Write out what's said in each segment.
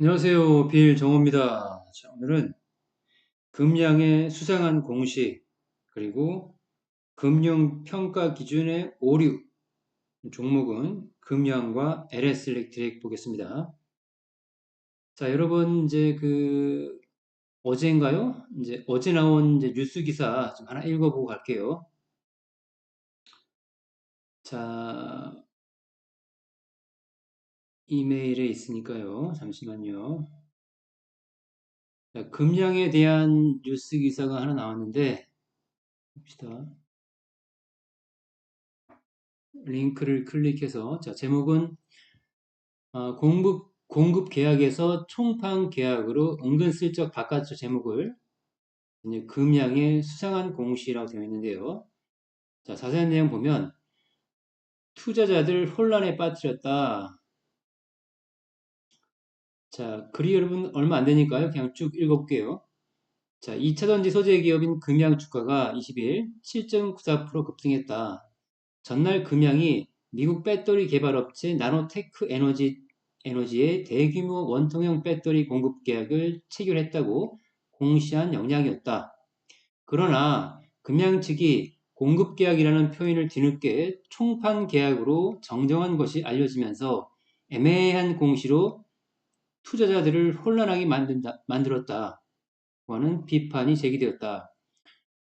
안녕하세요. 빌 정호입니다. 자, 오늘은 금량의 수상한 공시, 그리고 금융 평가 기준의 오류, 종목은 금량과 LS 일렉트릭 보겠습니다. 자, 여러분, 어제인가요? 어제 나온 뉴스 기사 좀 하나 읽어보고 갈게요. 자, 이메일에 있으니까요. 잠시만요. 자, 금량에 대한 뉴스 기사가 하나 나왔는데, 봅시다. 링크를 클릭해서, 자, 제목은 공급 계약에서 총판 계약으로 은근슬쩍 바꿨죠, 제목을. 이제 금양의 수상한 공시라고 되어 있는데요. 자, 자세한 내용 보면, 투자자들 혼란에 빠뜨렸다. 자, 글이 여러분 얼마 안 되니까요. 그냥 쭉 읽어볼게요. 자, 2차전지 소재 기업인 금양 주가가 20일 7.94% 급등했다. 전날 금양이 미국 배터리 개발업체 나노테크 에너지의 대규모 원통형 배터리 공급 계약을 체결했다고 공시한 영향이었다. 그러나 금양 측이 공급 계약이라는 표현을 뒤늦게 총판 계약으로 정정한 것이 알려지면서 애매한 공시로 투자자들을 혼란하게 만들었다. 하는 비판이 제기되었다.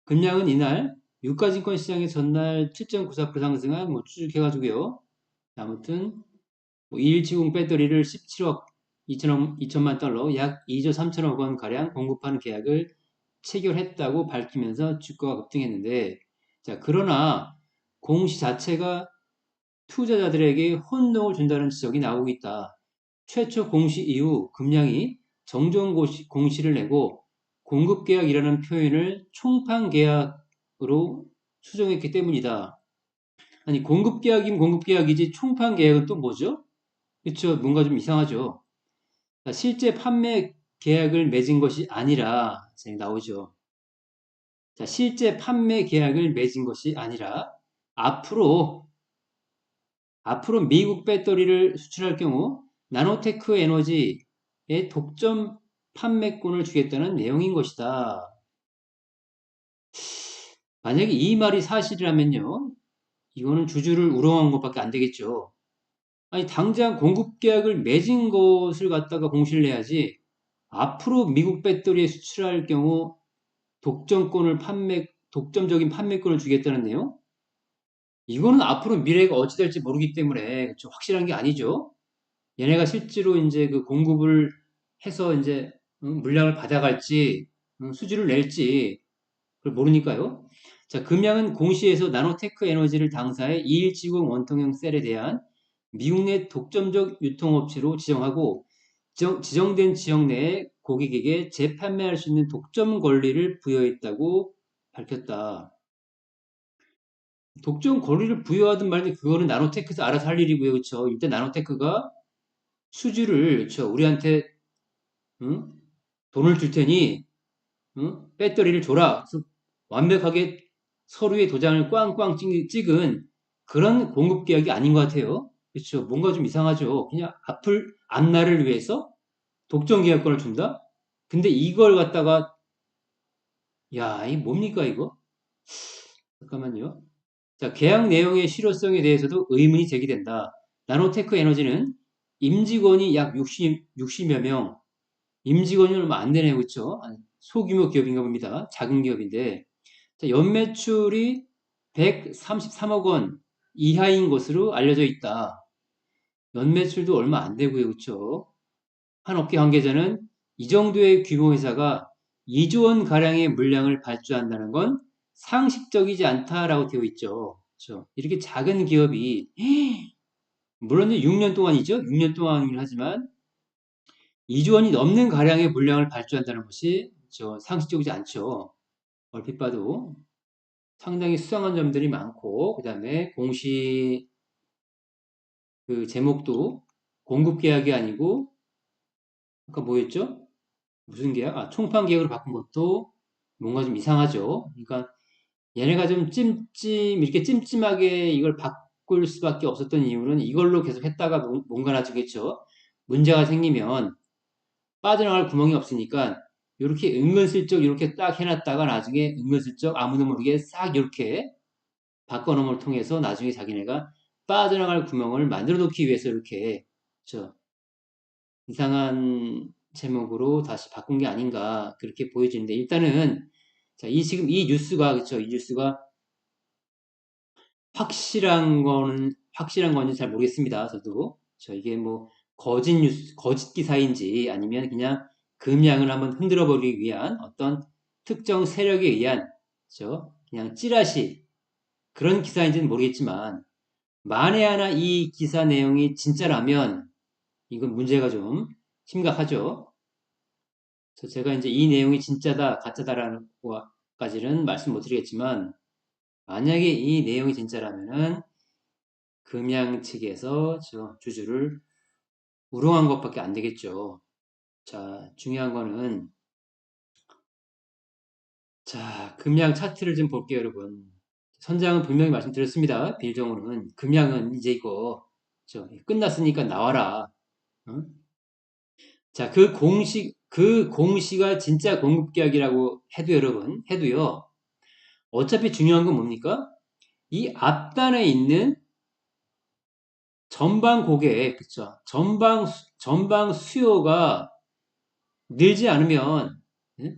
금양은 이날 유가증권 시장의 전날 7.94% 상승한 추적해가지고요. 아무튼 2일70 배터리를 17억 2천만 달러, 약 2조 3천억 원 가량 공급하는 계약을 체결했다고 밝히면서 주가가 급등했는데, 자, 그러나 공시 자체가 투자자들에게 혼동을 준다는 지적이 나오고 있다. 최초 공시 이후 금량이 정정 공시를 내고 공급계약이라는 표현을 총판계약으로 수정했기 때문이다. 아니, 공급계약이면 공급계약이지 총판계약은 또 뭐죠? 그렇죠. 뭔가 좀 이상하죠. 실제 판매 계약을 맺은 것이 아니라 나오죠. 자, 실제 판매 계약을 맺은 것이 아니라 앞으로 미국 배터리를 수출할 경우 나노테크 에너지에 독점 판매권을 주겠다는 내용인 것이다. 만약에 이 말이 사실이라면요, 이거는 주주를 우롱한 것밖에 안 되겠죠. 아니, 당장 공급 계약을 맺은 것을 갖다가 공시를 내야지, 앞으로 미국 배터리에 수출할 경우 독점적인 판매권을 주겠다는 내용? 이거는 앞으로 미래가 어찌 될지 모르기 때문에 그쵸? 확실한 게 아니죠. 얘네가 실제로 이제 그 공급을 해서 이제 물량을 받아갈지 수주를 낼지 그걸 모르니까요. 자, 금양은 공시에서 나노테크 에너지를 당사해 21790 원통형 셀에 대한 미국 내 독점적 유통업체로 지정하고 지정된 지역 내에 고객에게 재판매할 수 있는 독점 권리를 부여했다고 밝혔다. 독점 권리를 부여하든 말든 그거는 나노테크에서 알아서 할 일이고요. 그렇죠? 일단 나노테크가 수주를 그렇죠? 우리한테 응? 돈을 줄 테니 응? 배터리를 줘라. 그래서 완벽하게 서류에 도장을 꽝꽝 찍은 그런 공급 계약이 아닌 것 같아요. 그렇죠? 뭔가 좀 이상하죠. 그냥 앞날을 위해서 독점 계약권을 준다? 근데 이걸 갖다가 야, 이 뭡니까 이거? 잠깐만요. 자, 계약 내용의 실효성에 대해서도 의문이 제기된다. 나노테크 에너지는 임직원이 약 60여 명, 임직원이 얼마 안 되네요. 그렇죠? 소규모 기업인가 봅니다. 작은 기업인데 자, 연매출이 133억 원 이하인 것으로 알려져 있다. 연매출도 얼마 안 되고요. 그렇죠? 한 업계 관계자는 이 정도의 규모 회사가 2조 원 가량의 물량을 발주한다는 건 상식적이지 않다라고 되어 있죠. 그렇죠? 이렇게 작은 기업이 물론 6년 동안이죠. 6년 동안이긴 하지만 2조 원이 넘는 가량의 물량을 발주한다는 것이 상식적이지 않죠. 얼핏 봐도 상당히 수상한 점들이 많고 그다음에 공시 그 제목도 공급 계약이 아니고 아까 뭐였죠? 무슨 계약? 총판 계약으로 바꾼 것도 뭔가 좀 이상하죠. 그러니까 얘네가 좀 이렇게 찜찜하게 이걸 바꿀 수밖에 없었던 이유는 이걸로 계속 했다가 뭔가 나중겠죠. 문제가 생기면 빠져나갈 구멍이 없으니까 이렇게 은근슬쩍 이렇게 딱 해놨다가 나중에 은근슬쩍 아무도 모르게 싹 이렇게 바꿔놓음을 통해서 나중에 자기네가 빠져나갈 구멍을 만들어 놓기 위해서 이렇게 저 이상한 제목으로 다시 바꾼 게 아닌가 그렇게 보여지는데 일단은 자, 지금 이 뉴스가 그렇죠. 이 뉴스가 확실한 건지 잘 모르겠습니다. 저도 이게 뭐 거짓 뉴스, 거짓 기사인지 아니면 그냥 금양을 한번 흔들어 버리기 위한 어떤 특정 세력에 의한 그냥 찌라시 그런 기사인지는 모르겠지만 만에 하나 이 기사 내용이 진짜라면 이건 문제가 좀 심각하죠. 그래서 제가 이제 이 내용이 진짜다, 가짜다라는 거까지는 말씀 못 드리겠지만 만약에 이 내용이 진짜라면은 금양 측에서 주주를 우롱한 것밖에 안 되겠죠. 자, 중요한 거는 자, 금양 차트를 좀 볼게요, 여러분. 선장은 분명히 말씀드렸습니다. 빌정으로는 금양은 이제 이거 끝났으니까 나와라. 어? 자, 그 공시가 진짜 공급계약이라고 해도 여러분, 해도요. 어차피 중요한 건 뭡니까? 이 앞단에 있는 전방 고객, 그쵸? 전방 수요가 늘지 않으면, 예?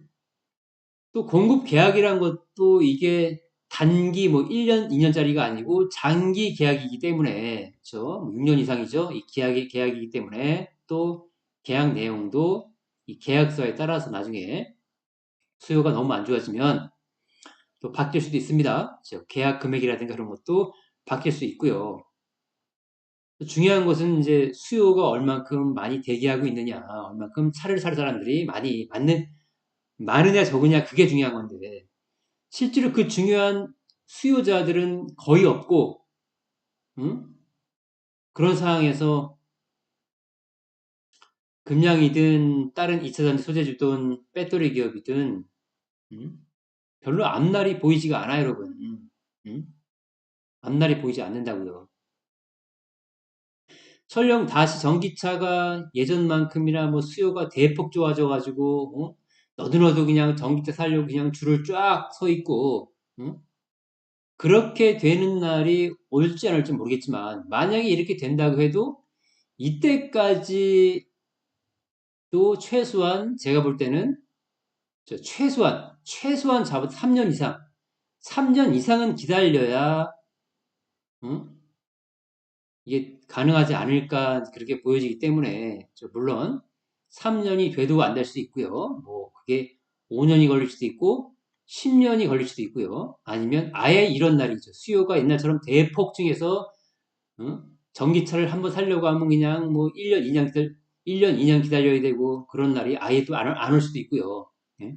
또 공급 계약이란 것도 이게 단기 뭐 1년, 2년짜리가 아니고 장기 계약이기 때문에, 그쵸? 6년 이상이죠? 이 계약이기 때문에 또 계약 내용도 이 계약서에 따라서 나중에 수요가 너무 안 좋아지면 또 바뀔 수도 있습니다. 그쵸? 계약 금액이라든가 그런 것도 바뀔 수 있고요. 중요한 것은 이제 수요가 얼만큼 많이 대기하고 있느냐, 얼만큼 차를 살 사람들이 많으냐 적으냐 그게 중요한 건데 실제로 그 중요한 수요자들은 거의 없고 응? 그런 상황에서 금양이든 다른 2차전지 소재주든 배터리 기업이든 응? 별로 앞날이 보이지가 않아요, 여러분. 응? 앞날이 보이지 않는다고요. 설령 다시 전기차가 예전만큼이나 뭐 수요가 대폭 좋아져가지고 너도 그냥 전기차 살려고 그냥 줄을 쫙 서 있고 그렇게 되는 날이 올지 안 올지 모르겠지만 만약에 이렇게 된다고 해도 이때까지도 최소한 제가 볼 때는 최소한 잡아 3년 이상 3년 이상은 기다려야 응? 이게 가능하지 않을까 그렇게 보여지기 때문에 물론 3년이 돼도 안 될 수도 있고요. 뭐 그게 5년이 걸릴 수도 있고 10년이 걸릴 수도 있고요. 아니면 아예 이런 날이죠. 수요가 옛날처럼 대폭증해서 전기차를 한번 살려고 하면 그냥 뭐 1년, 2년 기다려야 되고 그런 날이 아예 또 안 올 수도 있고요. 예?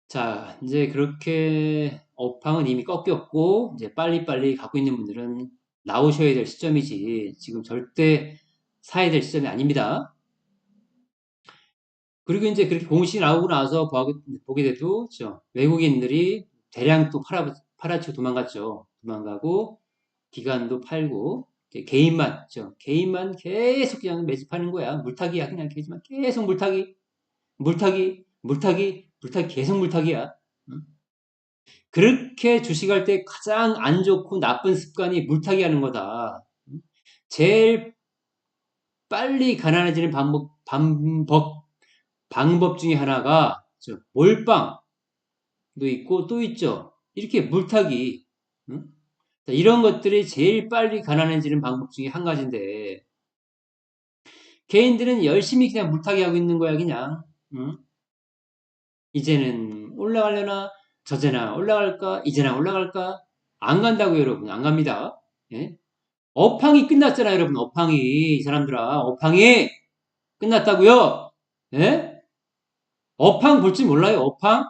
자, 이제 그렇게 업황은 이미 꺾였고, 이제 빨리빨리 갖고 있는 분들은 나오셔야 될 시점이지, 지금 절대 사야 될 시점이 아닙니다. 그리고 이제 그렇게 공시 나오고 나서 보게 돼도, 외국인들이 대량 또 팔아치고 도망갔죠. 도망가고, 기관도 팔고, 이제 개인만 계속 그냥 매집하는 거야. 물타기야. 그냥 계속 물타기, 계속 물타기야. 응? 그렇게 주식할 때 가장 안 좋고 나쁜 습관이 물타기 하는 거다. 제일 빨리 가난해지는 방법 중에 하나가 몰빵도 있고 또 있죠. 이렇게 물타기. 응? 이런 것들이 제일 빨리 가난해지는 방법 중에 한 가지인데 개인들은 열심히 그냥 물타기 하고 있는 거야 그냥. 응? 이제는 올라가려나 저제나 올라갈까 이제나 올라갈까 안 간다고 여러분 안 갑니다. 예? 업황이 끝났잖아요, 여러분. 업황이 이 사람들아 업황이 끝났다고요. 예? 업황 볼 줄 몰라요. 업황?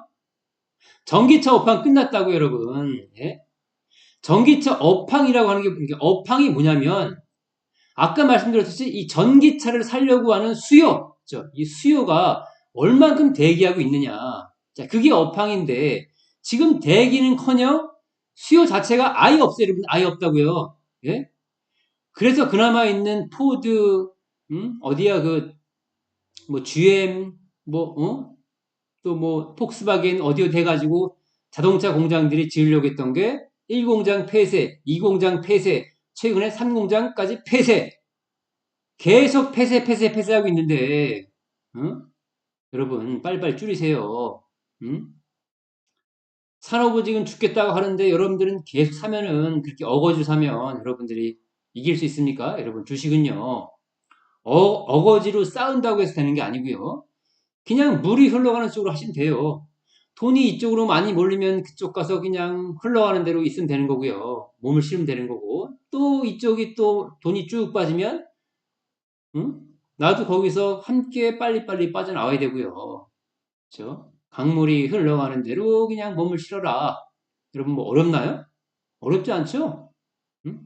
전기차 업황 끝났다고 여러분. 예? 전기차 업황이라고 하는 게 업황이 뭐냐면 아까 말씀드렸듯이 이 전기차를 살려고 하는 수요, 이 수요가 얼만큼 대기하고 있느냐. 자, 그게 업황인데 지금 대기는커녕 수요 자체가 아예 없어요, 여러분. 아예 없다고요. 예? 그래서 그나마 있는 포드, 어디야, 뭐 GM, 또 뭐 폭스바겐 어디어 돼가지고 자동차 공장들이 지으려고 했던 게 1공장 폐쇄, 2공장 폐쇄, 최근에 3공장까지 폐쇄. 계속 폐쇄하고 있는데, 응? 여러분, 빨리빨리 줄이세요. 응? 산업은 지금 죽겠다고 하는데 여러분들은 계속 사면은 그렇게 어거지 사면 여러분들이 이길 수 있습니까? 여러분, 주식은요, 어거지로 싸운다고 해서 되는 게 아니고요. 그냥 물이 흘러가는 쪽으로 하시면 돼요. 돈이 이쪽으로 많이 몰리면 그쪽 가서 그냥 흘러가는 대로 있으면 되는 거고요. 몸을 실으면 되는 거고. 또 이쪽이 또 돈이 쭉 빠지면, 응? 나도 거기서 함께 빨리빨리 빠져나와야 되고요. 그죠? 강물이 흘러가는 대로 그냥 몸을 실어라. 여러분 뭐 어렵나요? 어렵지 않죠? 응?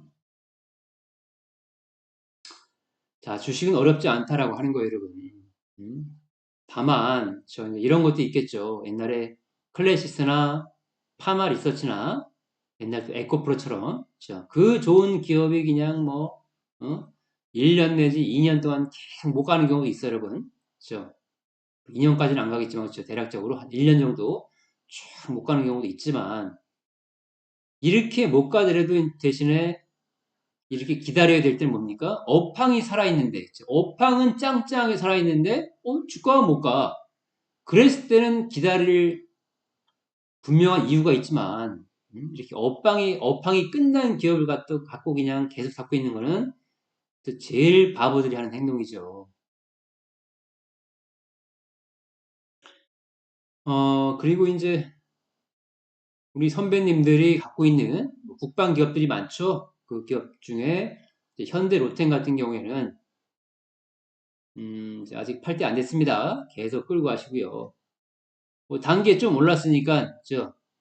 자, 주식은 어렵지 않다라고 하는 거예요, 여러분. 응? 다만, 저 이런 것도 있겠죠. 옛날에 클래시스나 파마 리서치나 옛날 그 에코프로처럼 그 좋은 기업이 그냥 뭐 1년 내지 2년 동안 계속 못 가는 경우도 있어요, 여러분. 그죠? 2년까지는 안 가겠지만 그렇죠. 대략적으로 한 1년 정도 쭉 못 가는 경우도 있지만 이렇게 못 가더라도 대신에 이렇게 기다려야 될 때는 뭡니까? 업황이 살아있는데 업황은 짱짱하게 살아있는데 주가가 못 가. 그랬을 때는 기다릴 분명한 이유가 있지만 이렇게 업황이 끝난 기업을 갖고 그냥 계속 갖고 있는 거는 또 제일 바보들이 하는 행동이죠. 그리고 이제 우리 선배님들이 갖고 있는 국방 기업들이 많죠. 그 기업 중에 현대 로템 같은 경우에는 이제 아직 팔 때 안 됐습니다. 계속 끌고 가시고요. 뭐 단계 좀 올랐으니까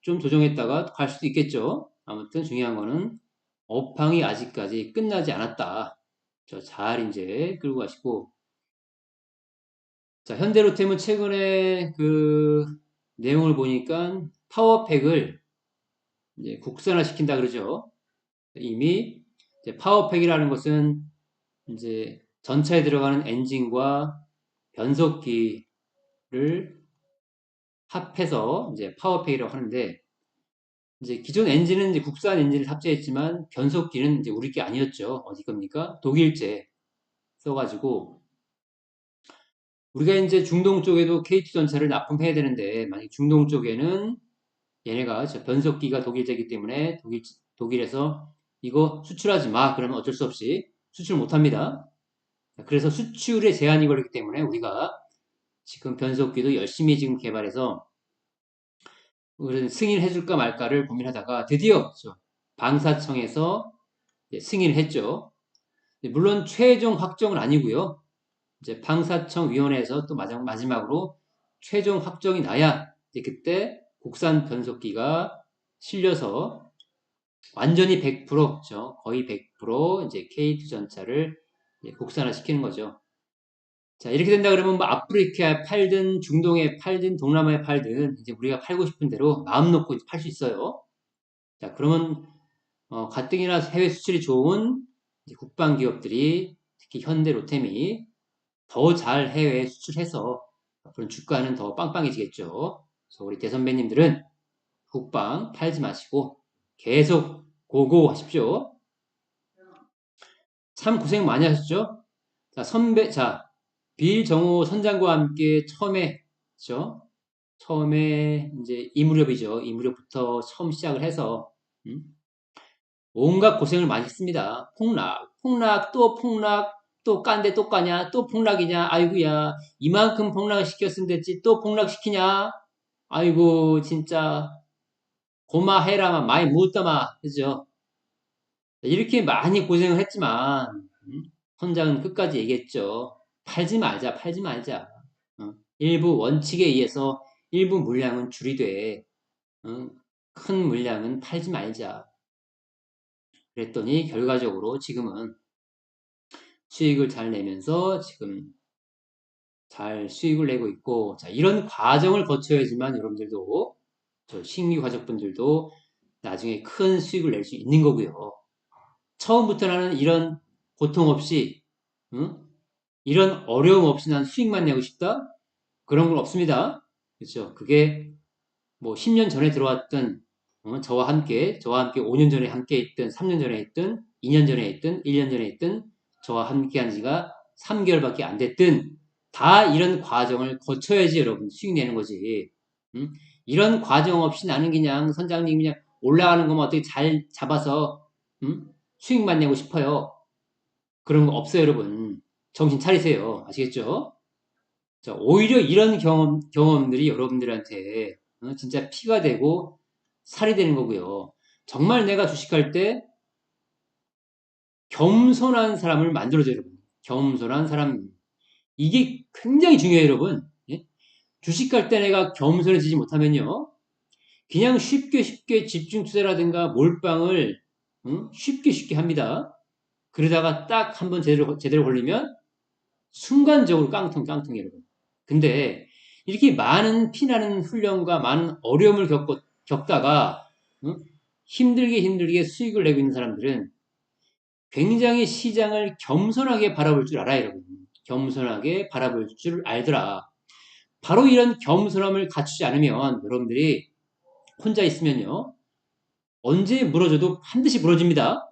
좀 조정했다가 갈 수도 있겠죠. 아무튼 중요한 거는 업황이 아직까지 끝나지 않았다. 잘 이제 끌고 가시고 자 현대로템은 최근에 그 내용을 보니까 파워팩을 이제 국산화 시킨다 그러죠. 이미 이제 파워팩이라는 것은 이제 전차에 들어가는 엔진과 변속기를 합해서 이제 파워팩이라고 하는데 이제 기존 엔진은 이제 국산 엔진을 탑재했지만 변속기는 이제 우리 게 아니었죠. 어디 겁니까? 독일제 써가지고 우리가 이제 중동 쪽에도 K2 전차를 납품해야 되는데 만약 중동 쪽에는 얘네가 변속기가 독일제이기 때문에 독일에서 이거 수출하지 마. 그러면 어쩔 수 없이 수출 못 합니다. 그래서 수출에 제한이 걸리기 때문에 우리가 지금 변속기도 열심히 지금 개발해서 승인해 줄까 말까를 고민하다가 드디어 방사청에서 승인을 했죠. 물론 최종 확정은 아니고요. 이제 방사청 위원회에서 또 마지막으로 최종 확정이 나야 그때 국산 변속기가 실려서 완전히 100%죠. 거의 100% 이제 K2 전차를 국산화 시키는 거죠. 자, 이렇게 된다 그러면 뭐 아프리카에 팔든 중동에 팔든 동남아에 팔든 이제 우리가 팔고 싶은 대로 마음 놓고 팔 수 있어요. 자, 그러면 가뜩이나 해외 수출이 좋은 국방 기업들이 특히 현대 로템이 더 잘 해외에 수출해서 앞으로 주가는 더 빵빵해지겠죠. 그래서 우리 대선배님들은 국방 팔지 마시고 계속 고고 하십시오. 참 고생 많이 하셨죠? 자, 빌정호 선장과 함께 처음에 이제 이 무렵이죠. 이 무렵부터 처음 시작을 해서 음? 온갖 고생을 많이 했습니다. 폭락, 또 폭락, 또 깐데 또 까냐, 또 폭락이냐, 아이고야, 이만큼 폭락을 시켰으면 됐지, 또 폭락시키냐, 아이고, 진짜, 고마해라마, 많이 묻더마, 그죠? 이렇게 많이 고생을 했지만, 선장은 끝까지 얘기했죠. 팔지 말자. 일부 원칙에 의해서 일부 물량은 줄이되, 어, 큰 물량은 팔지 말자. 그랬더니 결과적으로 지금은 수익을 잘 내면서 지금 잘 수익을 내고 있고, 자, 이런 과정을 거쳐야지만 여러분들도, 신규 가족분들도 나중에 큰 수익을 낼 수 있는 거고요. 처음부터 나는 이런 고통 없이, 응? 이런 어려움 없이 난 수익만 내고 싶다? 그런 건 없습니다. 그렇죠? 그게 뭐 10년 전에 들어왔던 저와 함께 5년 전에 함께 있던 3년 전에 있던 2년 전에 있던 1년 전에 있던 저와 함께 한 지가 3개월밖에 안 됐든 다 이런 과정을 거쳐야지 여러분 수익 내는 거지. 음? 이런 과정 없이 나는 그냥 선장님 그냥 올라가는 것만 어떻게 잘 잡아서 수익만 내고 싶어요. 그런 거 없어요, 여러분. 정신 차리세요. 아시겠죠? 자, 오히려 이런 경험들이 여러분들한테 진짜 피가 되고 살이 되는 거고요. 정말 내가 주식할 때 겸손한 사람을 만들어줘요, 여러분. 겸손한 사람. 이게 굉장히 중요해요, 여러분. 예? 주식할 때 내가 겸손해지지 못하면요. 그냥 쉽게 쉽게 집중 투자라든가 몰빵을 쉽게 쉽게 합니다. 그러다가 딱 한번 제대로 걸리면 순간적으로 깡통이에요, 여러분. 근데 이렇게 많은 피나는 훈련과 많은 어려움을 겪다가 응? 힘들게 수익을 내고 있는 사람들은 굉장히 시장을 겸손하게 바라볼 줄 알아요, 여러분. 겸손하게 바라볼 줄 알더라. 바로 이런 겸손함을 갖추지 않으면 여러분들이 혼자 있으면요. 언제 물어줘도 반드시 부러집니다.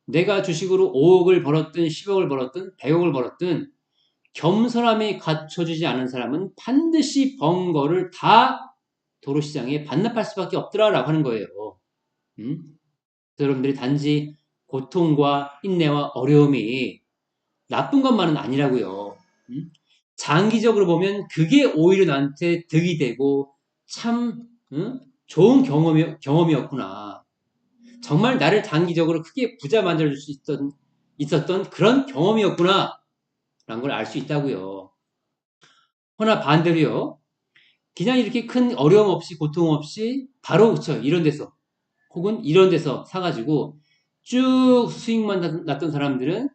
내가 주식으로 5억을 벌었든 10억을 벌었든 100억을 벌었든 겸손함이 갖춰지지 않은 사람은 반드시 번 거를 다 도로시장에 반납할 수밖에 없더라라고 하는 거예요. 음? 여러분들이 단지 고통과 인내와 어려움이 나쁜 것만은 아니라고요. 음? 장기적으로 보면 그게 오히려 나한테 득이 되고 참 좋은 경험이었구나. 정말 나를 장기적으로 크게 부자 만들어줄 수 있었던 그런 경험이었구나. 라는 걸 알 수 있다고요. 허나 반대로요. 그냥 이렇게 큰 어려움 없이 고통 없이 바로 그쵸 이런 데서 혹은 이런 데서 사가지고 쭉 수익만 났던 사람들은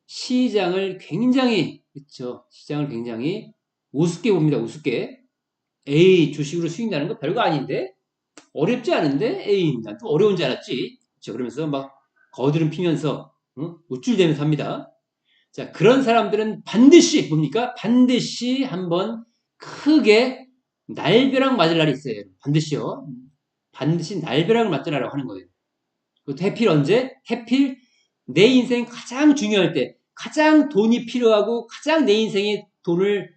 시장을 굉장히 그쵸 시장을 굉장히 우습게 봅니다. 우습게 에이 주식으로 수익 나는 거 별거 아닌데 어렵지 않은데 에이 난 또 어려운 줄 알았지 그쵸 그러면서 막 거드름 피면서 우쭐대면서 합니다. 자 그런 사람들은 반드시 뭡니까 반드시 한번 크게 날벼락 맞을 날이 있어요. 반드시요. 반드시 날벼락을 맞더라라고 하는 거예요. 그것도 해필 언제? 해필 내 인생 가장 중요할 때, 가장 돈이 필요하고 가장 내 인생에 돈을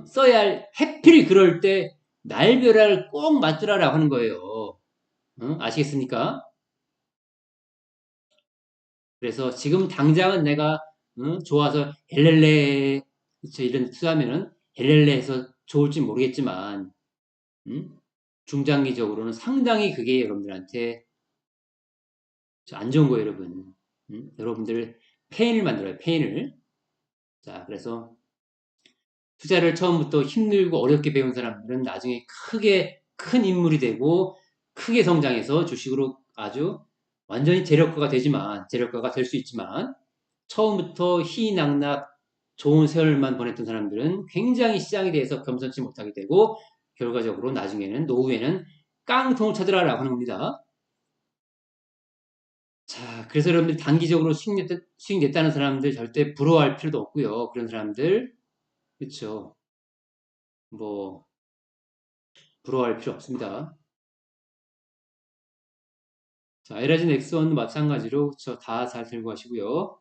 써야 할 해필 그럴 때 날벼락을 꼭 맞더라라고 하는 거예요. 아시겠습니까? 그래서 지금 당장은 내가 좋아서 엘렐레 이런 투자하면은 엘렐레에서 좋을지 모르겠지만 음? 중장기적으로는 상당히 그게 여러분들한테 안 좋은 거예요, 여러분. 여러분들 페인을 만들어요, 페인을. 자, 그래서 투자를 처음부터 힘들고 어렵게 배운 사람들은 나중에 크게 큰 인물이 되고 크게 성장해서 주식으로 아주 완전히 재력가가 될 수 있지만 처음부터 희낙낙 좋은 세월만 보냈던 사람들은 굉장히 시장에 대해서 겸손치 못하게 되고 결과적으로 나중에는 노후에는 깡통을 찾으라라고 하는 겁니다. 자, 그래서 여러분들 단기적으로 수익 냈다는 사람들 절대 부러워할 필요도 없고요. 그런 사람들, 그렇죠. 뭐 부러워할 필요 없습니다. 자, 에라진 엑스원도 마찬가지로 그렇죠. 다 잘 들고 가시고요.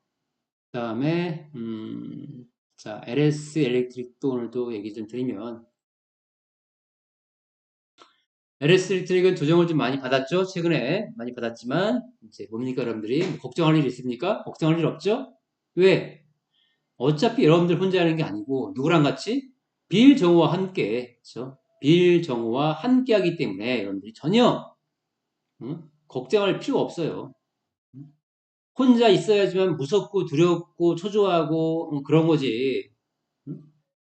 그다음에 자, LS 엘렉트릭도 오늘도 얘기 좀 드리면 LS 엘렉트릭은 조정을 좀 많이 받았죠. 최근에 많이 받았지만 이제 뭡니까 여러분들이 뭐 걱정할 일 있습니까? 걱정할 일 없죠? 왜? 어차피 여러분들 혼자 하는 게 아니고 누구랑 같이 빌 정우와 함께 그렇죠? 빌 정우와 함께 하기 때문에 여러분들이 전혀 걱정할 필요 없어요. 혼자 있어야지만 무섭고 두렵고 초조하고 그런 거지.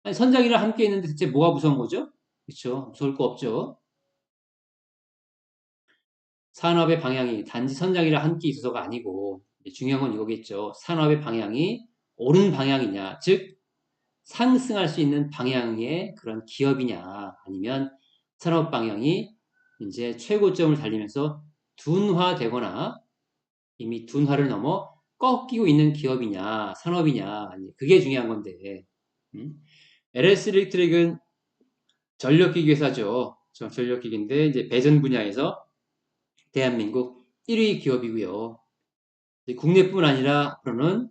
아니, 선장이랑 함께 있는데 대체 뭐가 무서운 거죠? 그렇죠? 무서울 거 없죠. 산업의 방향이 단지 선장이랑 함께 있어서가 아니고 중요한 건 이거겠죠. 산업의 방향이 옳은 방향이냐, 즉 상승할 수 있는 방향의 그런 기업이냐, 아니면 산업 방향이 이제 최고점을 달리면서 둔화되거나 이미 둔화를 넘어 꺾이고 있는 기업이냐, 산업이냐, 그게 중요한 건데, LS 일렉트릭은 전력기기 회사죠. 전력기기인데, 이제 배전 분야에서 대한민국 1위 기업이고요. 국내뿐 아니라 앞으로는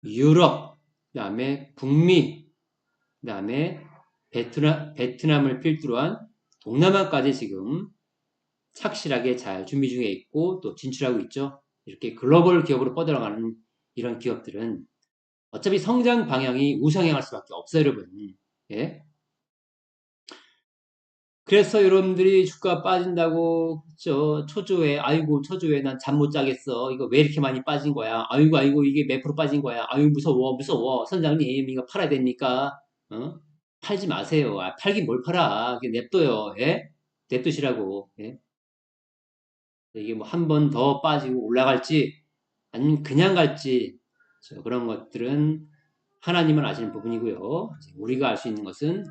유럽, 그 다음에 북미, 그 다음에 베트남을 필두로 한 동남아까지 지금 착실하게 잘 준비 중에 있고 또 진출하고 있죠. 이렇게 글로벌 기업으로 뻗어나가는 이런 기업들은 어차피 성장 방향이 우상향할 수밖에 없어요, 여러분. 예? 그래서 여러분들이 주가 빠진다고 초조해. 아이고 초조해. 난 잠 못 자겠어. 이거 왜 이렇게 많이 빠진 거야? 아이고 이게 몇 프로 빠진 거야? 아이고 무서워. 선장님 이거 팔아야 됩니까? 어? 팔지 마세요. 팔긴 뭘 팔아. 그냥 냅둬요. 예? 냅두시라고. 예? 이게 뭐 한 번 더 빠지고 올라갈지 아니면 그냥 갈지 그런 것들은 하나님은 아시는 부분이고요. 우리가 알 수 있는 것은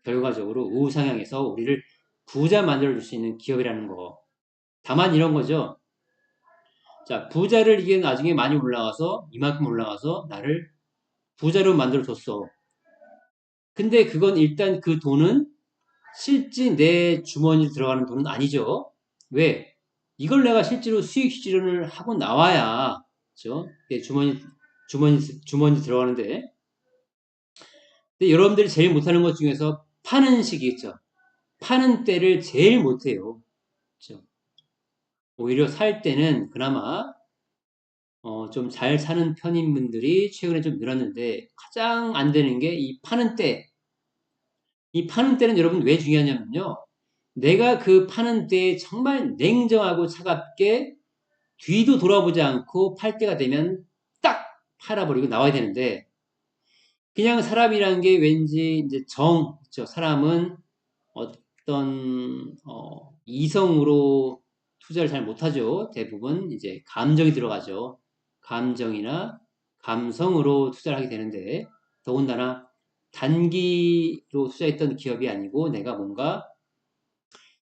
결과적으로 우상향해서 우리를 부자 만들어줄 수 있는 기업이라는 거. 다만 이런 거죠. 자, 부자를 이게 나중에 많이 올라가서 이만큼 올라가서 나를 부자로 만들어줬어. 근데 그건 일단 그 돈은 실제 내 주머니에 들어가는 돈은 아니죠. 왜? 이걸 내가 실제로 수익 실현을 하고 나와야, 그죠? 주머니 들어가는데. 근데 여러분들이 제일 못하는 것 중에서 파는 식이 있죠. 파는 때를 제일 못해요. 그죠? 오히려 살 때는 그나마, 좀 잘 사는 편인 분들이 최근에 좀 늘었는데, 가장 안 되는 게 이 파는 때. 이 파는 때는 여러분 왜 중요하냐면요. 내가 그 파는 때에 정말 냉정하고 차갑게 뒤도 돌아보지 않고 팔 때가 되면 딱 팔아버리고 나와야 되는데 그냥 사람이란 게 왠지 이제 사람은 어떤 이성으로 투자를 잘 못하죠. 대부분 이제 감정이 들어가죠. 감정이나 감성으로 투자를 하게 되는데 더군다나 단기로 투자했던 기업이 아니고 내가 뭔가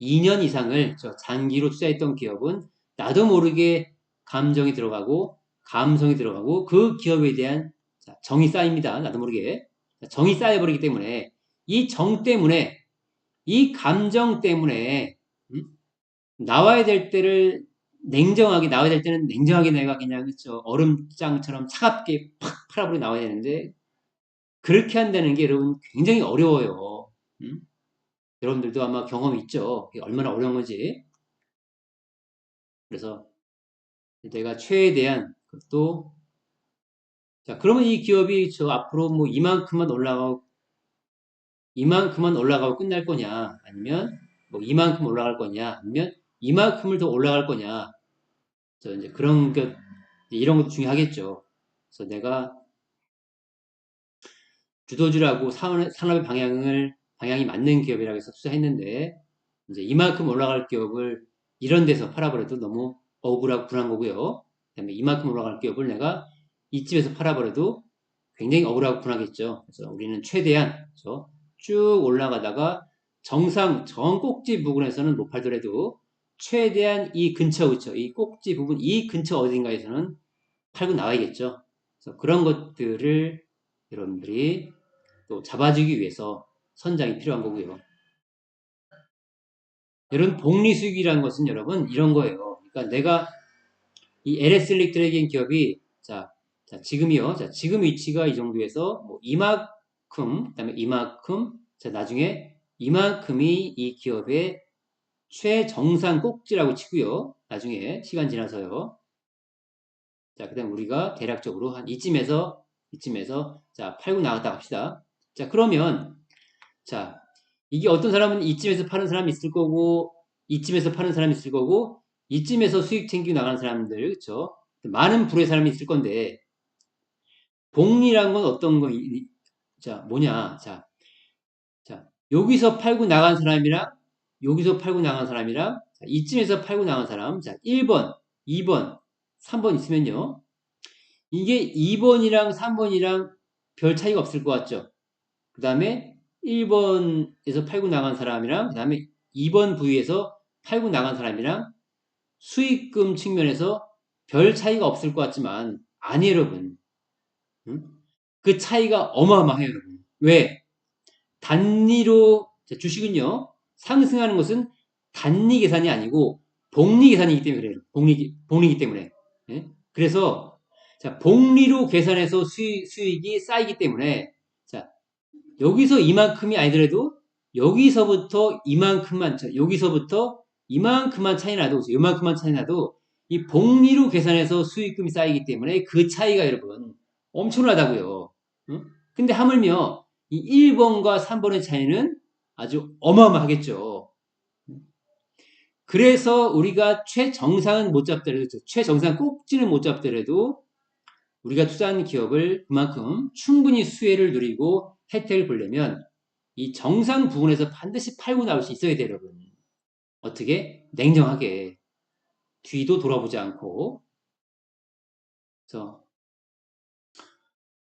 2년 이상을 장기로 투자했던 기업은 나도 모르게 감정이 들어가고 감성이 들어가고 그 기업에 대한 정이 쌓입니다. 나도 모르게. 정이 쌓여버리기 때문에 이 정 때문에 이 감정 때문에 나와야 될 때를 냉정하게 나와야 될 때는 냉정하게 내가 그냥 얼음장처럼 차갑게 팍 팔아버리고 나와야 되는데 그렇게 한다는 게 여러분 굉장히 어려워요. 여러분들도 아마 경험이 있죠. 얼마나 어려운 건지. 그래서 내가 최대한 또 자, 그러면 이 기업이 앞으로 뭐 이만큼만 올라가고 끝날 거냐? 아니면 뭐 이만큼 올라갈 거냐? 아니면 이만큼을 더 올라갈 거냐? 이제 그런 것 이런 것도 중요하겠죠. 그래서 내가 주도주라고 산업의 방향이 맞는 기업이라고 해서 투자했는데 이제 이만큼 올라갈 기업을 이런 데서 팔아버려도 너무 억울하고 불안한 거고요. 그다음에 이만큼 올라갈 기업을 내가 이쯤에서 팔아버려도 굉장히 억울하고 불안하겠죠. 그래서 우리는 최대한 쭉 올라가다가 정 꼭지 부분에서는 못 팔더라도 최대한 이 근처, 그쵸? 이 꼭지 부분, 이 근처 어딘가에서는 팔고 나와야겠죠. 그래서 그런 것들을 여러분들이 또 잡아주기 위해서 선장이 필요한 거고요. 여러분, 복리수익이라는 것은 여러분, 이런 거예요. 그러니까 내가 이 LS 일렉트릭인 기업이, 지금이요. 지금 위치가 이 정도에서 뭐 이만큼, 그 다음에 이만큼, 나중에 이만큼이 이 기업의 최정상 꼭지라고 치고요. 나중에 시간 지나서요. 그 다음 우리가 대략적으로 한 이쯤에서, 팔고 나갔다 합시다. 그러면, 이게 어떤 사람은 이쯤에서 파는 사람이 있을 거고, 이쯤에서 파는 사람이 있을 거고, 이쯤에서 수익 챙기고 나가는 사람들, 그쵸? 많은 부류의 사람이 있을 건데, 복리란 건 어떤 거, 뭐냐. 여기서 팔고 나간 사람이랑, 여기서 팔고 나간 사람이랑, 이쯤에서 팔고 나간 사람, 1번, 2번, 3번 있으면요. 이게 2번이랑 3번이랑 별 차이가 없을 것 같죠? 그 다음에 1번에서 팔고 나간 사람이랑, 그 다음에 2번 부위에서 팔고 나간 사람이랑 수익금 측면에서 별 차이가 없을 것 같지만 아니에요, 여러분. 응? 그 차이가 어마어마해요, 여러분. 왜? 단위로 주식은요. 상승하는 것은 단위 계산이 아니고 복리 계산이기 때문에 그래요. 복리이기 때문에. 예? 그래서 자, 복리로 계산해서 수익이 쌓이기 때문에 자, 여기서 이만큼이 아니더라도 여기서부터 이만큼만 여기서부터 이만큼만 차이 나도 이만큼만 차이 나도 이 복리로 계산해서 수익금이 쌓이기 때문에 그 차이가 여러분 엄청나다고요. 응? 근데 하물며 이 1번과 3번의 차이는 아주 어마어마하겠죠. 그래서 우리가 최정상은 못 잡더라도 최정상 꼭지는 못 잡더라도 우리가 투자한 기업을 그만큼 충분히 수혜를 누리고 혜택을 보려면 이 정상 부분에서 반드시 팔고 나올 수 있어야 돼요, 여러분. 어떻게? 냉정하게. 뒤도 돌아보지 않고. 그래서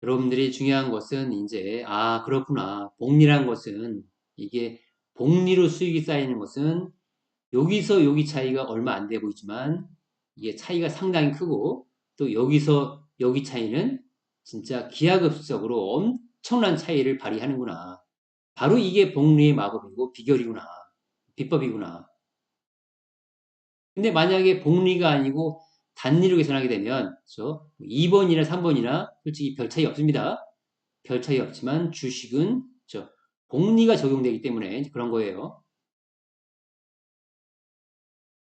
여러분들이 중요한 것은 이제, 아, 그렇구나. 복리란 것은 이게 복리로 수익이 쌓이는 것은 여기서 여기 차이가 얼마 안 돼 보이지만 이게 차이가 상당히 크고 또 여기서 여기 차이는 진짜 기하급수적으로 엄청난 차이를 발휘하는구나. 바로 이게 복리의 마법이고 비결이구나. 비법이구나. 근데 만약에 복리가 아니고 단리로 계산하게 되면 그렇죠? 2번이나 3번이나 솔직히 별 차이 없습니다. 별 차이 없지만 주식은 그렇죠? 복리가 적용되기 때문에 그런 거예요.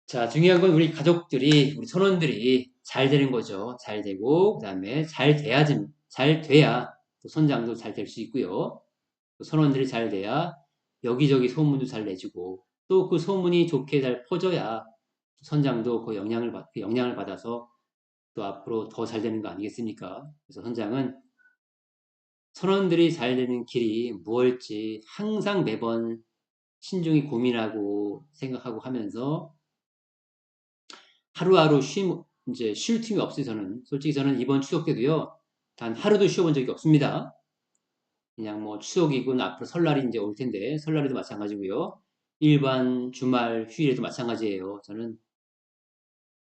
자, 중요한 건 우리 가족들이, 우리 선원들이 잘 되는 거죠. 잘 되고, 그 다음에 잘 돼야 또 선장도 잘 될 수 있고요. 또 선원들이 잘 돼야 여기저기 소문도 잘 내주고, 또 그 소문이 좋게 잘 퍼져야 선장도 그 영향을 받아서 또 앞으로 더 잘 되는 거 아니겠습니까? 그래서 선장은 선원들이 잘 되는 길이 무엇일지 항상 매번 신중히 고민하고 생각하고 하면서 하루하루 이제 쉴 틈이 없어요, 저는. 솔직히 저는 이번 추석 때도요, 단 하루도 쉬어본 적이 없습니다. 그냥 뭐 추석이군 앞으로 설날이 이제 올 텐데, 설날에도 마찬가지고요. 일반 주말 휴일에도 마찬가지예요. 저는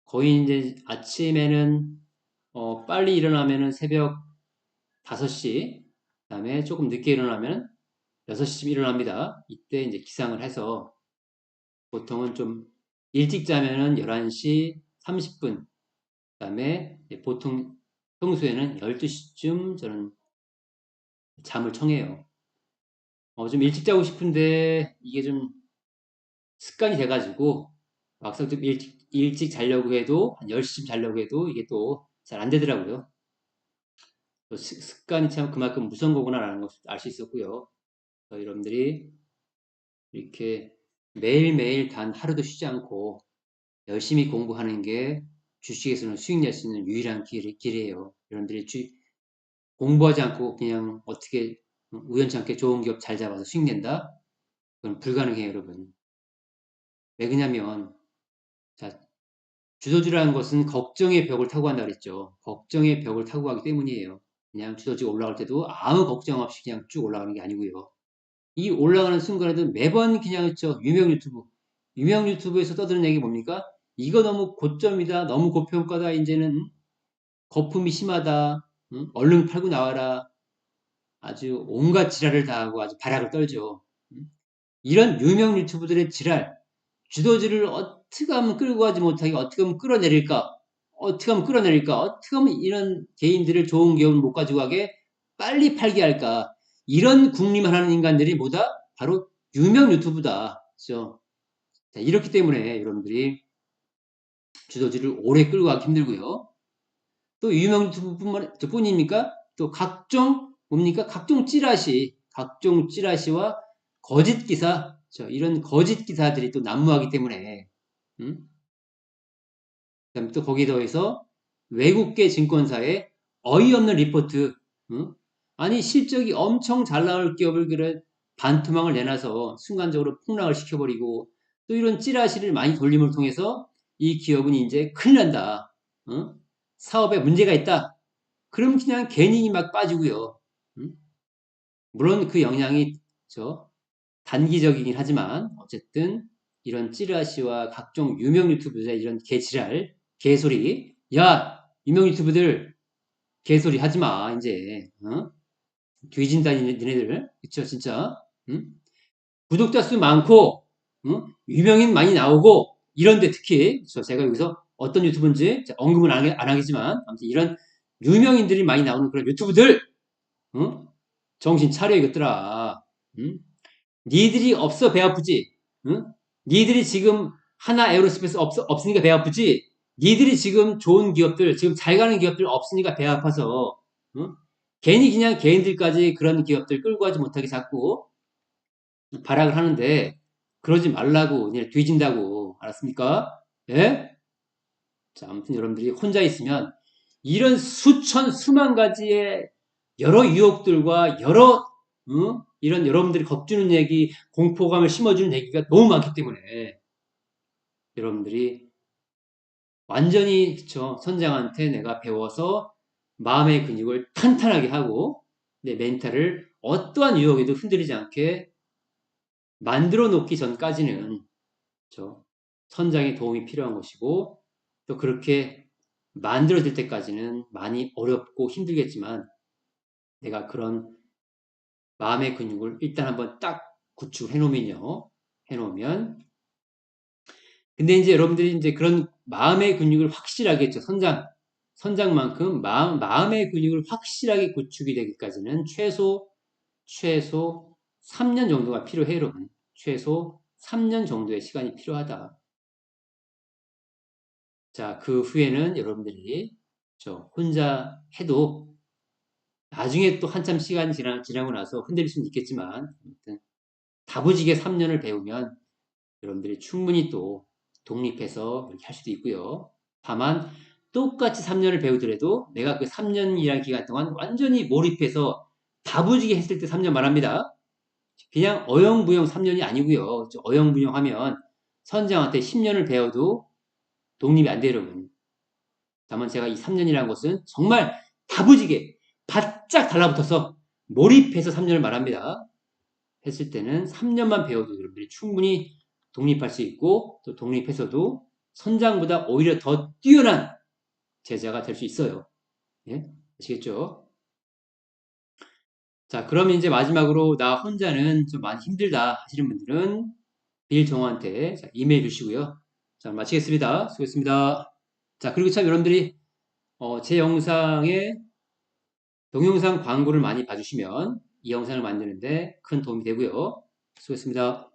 거의 이제 아침에는, 빨리 일어나면은 새벽 5시, 그 다음에 조금 늦게 일어나면 6시쯤 일어납니다. 이때 이제 기상을 해서 보통은 좀 일찍 자면은 11시 30분, 그 다음에 보통 평소에는 12시쯤 저는 잠을 청해요. 좀 일찍 자고 싶은데 이게 좀 습관이 돼가지고 막상 좀 일찍 자려고 해도 한 10시쯤 자려고 해도 이게 또 잘 안 되더라고요. 또 습관이 참 그만큼 무서운 거구나라는 것을 알 수 있었고요. 여러분들이 이렇게 매일매일 단 하루도 쉬지 않고 열심히 공부하는 게 주식에서는 수익 낼 수 있는 유일한 길이에요. 여러분들이 공부하지 않고 그냥 어떻게 우연찮게 좋은 기업 잘 잡아서 수익 낸다? 그건 불가능해요, 여러분. 왜 그러냐면 자, 주도주라는 것은 걱정의 벽을 타고 간다 그랬죠. 걱정의 벽을 타고 가기 때문이에요. 그냥 주도주가 올라갈 때도 아무 걱정 없이 그냥 쭉 올라가는 게 아니고요. 이 올라가는 순간에도 매번 그냥 있죠. 유명 유튜브에서 떠드는 얘기 뭡니까? 이거 너무 고점이다. 너무 고평가다. 이제는 거품이 심하다. 응? 얼른 팔고 나와라. 아주 온갖 지랄을 다 하고 아주 발악을 떨죠. 응? 이런 유명 유튜브들의 지랄, 주도주를 어떻게 하면 끌고 가지 못하게 어떻게 하면 끌어내릴까? 어떻게 하면 끌어내릴까? 어떻게 하면 이런 개인들을 좋은 기업을 못 가지고 가게 빨리 팔게 할까? 이런 궁리만 하는 인간들이 뭐다? 바로 유명 유튜브다. 그죠? 자, 이렇기 때문에 여러분들이 주도주를 오래 끌고 가기 힘들고요. 또 유명 유튜브뿐입니까? 또 각종 뭡니까? 각종 찌라시와 거짓 기사, 이런 거짓 기사들이 또 난무하기 때문에 음? 그다음에 또 거기에 더해서 외국계 증권사의 어이없는 리포트, 아니 실적이 엄청 잘 나올 기업을 그래 반토막을 내놔서 순간적으로 폭락을 시켜버리고 또 이런 찌라시를 많이 돌림을 통해서 이 기업은 이제 큰일 난다. 사업에 문제가 있다. 그럼 그냥 괜히 막 빠지고요. 음? 물론 그 영향이 단기적이긴 하지만 어쨌든 이런 찌라시와 각종 유명 유튜브자 이런 개지랄, 개소리 야, 유명 유튜브들 개소리 하지 마, 이제. 어? 뒤진다, 니네들. 그쵸, 진짜. 응? 구독자 수 많고, 응? 유명인 많이 나오고, 이런데 특히, 제가 여기서 어떤 유튜브인지 언급은 안 하겠지만, 아무튼 이런 유명인들이 많이 나오는 그런 유튜브들, 응? 정신 차려, 이것들아. 응? 니들이 없어 배 아프지? 응? 니들이 지금 하나 에어로스페이스 없으니까 배 아프지? 니들이 지금 좋은 기업들, 지금 잘 가는 기업들 없으니까 배 아파서, 응? 괜히 그냥 개인들까지 그런 기업들 끌고 가지 못하게 자꾸 발악을 하는데, 그러지 말라고, 그냥 뒤진다고. 알았습니까? 예? 자, 아무튼 여러분들이 혼자 있으면 이런 수만 가지의 여러 유혹들과 여러 이런 여러분들이 겁주는 얘기, 공포감을 심어주는 얘기가 너무 많기 때문에 여러분들이 완전히 그쵸, 선장한테 내가 배워서 마음의 근육을 탄탄하게 하고 내 멘탈을 어떠한 유혹에도 흔들리지 않게 만들어 놓기 전까지는 그쵸, 선장의 도움이 필요한 것이고 또 그렇게 만들어질 때까지는 많이 어렵고 힘들겠지만 내가 그런 마음의 근육을 일단 한번 딱 구축해 놓으면요. 해 놓으면 근데 이제 여러분들이 이제 그런 마음의 근육을 확실하게 했죠. 선장만큼 마음의 근육을 확실하게 구축이 되기까지는 최소 3년 정도가 필요해요, 여러분. 최소 3년 정도의 시간이 필요하다. 자, 그 후에는 여러분들이 혼자 해도 나중에 또 한참 시간이 지나고 나서 흔들릴 수는 있겠지만 아무튼 다부지게 3년을 배우면 여러분들이 충분히 또 독립해서 이렇게 할 수도 있고요. 다만 똑같이 3년을 배우더라도 내가 그 3년이라는 기간 동안 완전히 몰입해서 다부지게 했을 때 3년 말합니다. 그냥 어영부영 3년이 아니고요. 어영부영하면 선장한테 10년을 배워도 독립이 안 돼요, 여러분. 다만 제가 이 3년이라는 것은 정말 다부지게 바짝 달라붙어서 몰입해서 3년을 말합니다. 했을 때는 3년만 배워도 여러분들이 충분히 독립할 수 있고 또 독립해서도 선장보다 오히려 더 뛰어난 제자가 될 수 있어요. 예? 아시겠죠? 자, 그럼 이제 마지막으로 나 혼자는 좀 많이 힘들다 하시는 분들은 빌 정호한테 이메일 주시고요. 자, 마치겠습니다. 수고했습니다. 자, 그리고 참 여러분들이 제 영상에 동영상 광고를 많이 봐주시면 이 영상을 만드는데 큰 도움이 되고요. 수고했습니다.